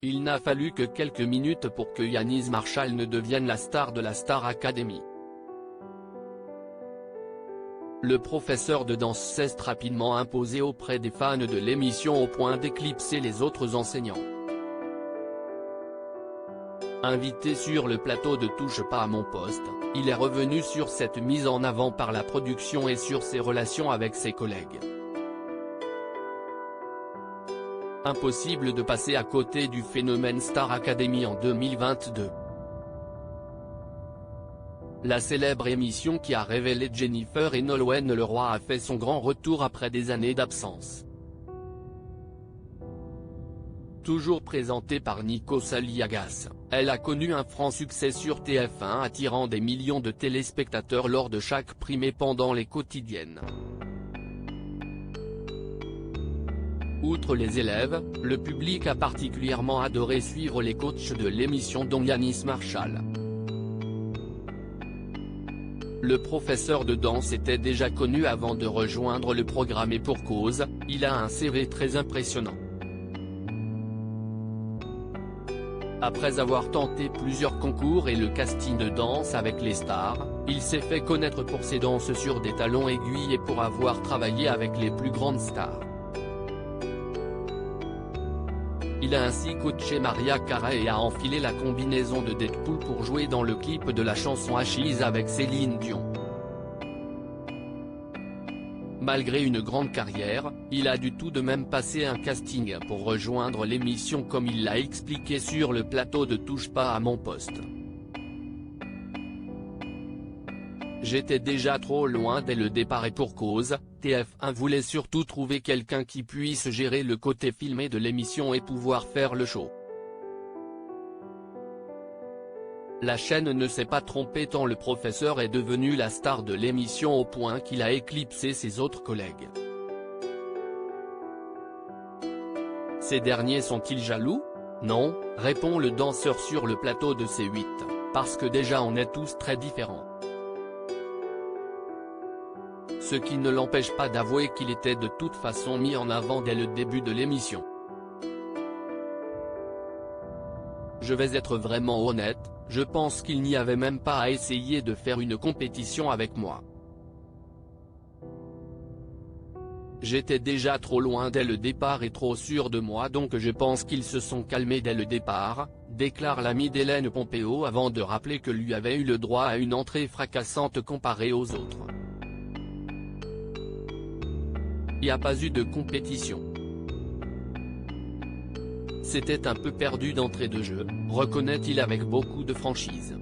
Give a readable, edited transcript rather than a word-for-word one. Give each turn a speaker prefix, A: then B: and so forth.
A: Il n'a fallu que quelques minutes pour que Yanis Marshall ne devienne la star de la Star Academy. Le professeur de danse s'est rapidement imposé auprès des fans de l'émission au point d'éclipser les autres enseignants. Invité sur le plateau de Touche pas à mon poste, il est revenu sur cette mise en avant par la production et sur ses relations avec ses collègues. Impossible de passer à côté du phénomène Star Academy en 2022. La célèbre émission qui a révélé Jennifer et Nolwenn Leroy a fait son grand retour après des années d'absence. Toujours présentée par Nikos Aliagas, elle a connu un franc succès sur TF1 attirant des millions de téléspectateurs lors de chaque primée pendant les quotidiennes. Outre les élèves, le public a particulièrement adoré suivre les coachs de l'émission dont Yanis Marshall. Le professeur de danse était déjà connu avant de rejoindre le programme et pour cause, il a un CV très impressionnant. Après avoir tenté plusieurs concours et le casting de danse avec les stars, il s'est fait connaître pour ses danses sur des talons aiguilles et pour avoir travaillé avec les plus grandes stars. Il a ainsi coaché Mariah Carey et a enfilé la combinaison de Deadpool pour jouer dans le clip de la chanson Ashes avec Céline Dion. Malgré une grande carrière, il a dû tout de même passer un casting pour rejoindre l'émission comme il l'a expliqué sur le plateau de Touche pas à mon poste. J'étais déjà trop loin dès le départ et pour cause, TF1 voulait surtout trouver quelqu'un qui puisse gérer le côté filmé de l'émission et pouvoir faire le show. La chaîne ne s'est pas trompée tant le professeur est devenu la star de l'émission au point qu'il a éclipsé ses autres collègues. Ces derniers sont-ils jaloux? Non, répond le danseur sur le plateau de C8, parce que déjà on est tous très différents. Ce qui ne l'empêche pas d'avouer qu'il était de toute façon mis en avant dès le début de l'émission. Je vais être vraiment honnête, je pense qu'il n'y avait même pas à essayer de faire une compétition avec moi. J'étais déjà trop loin dès le départ et trop sûr de moi donc je pense qu'ils se sont calmés dès le départ, déclare l'ami d'Hélène Pompeo avant de rappeler que lui avait eu le droit à une entrée fracassante comparée aux autres. Il n'y a pas eu de compétition. C'était un peu perdu d'entrée de jeu, reconnaît-il avec beaucoup de franchise.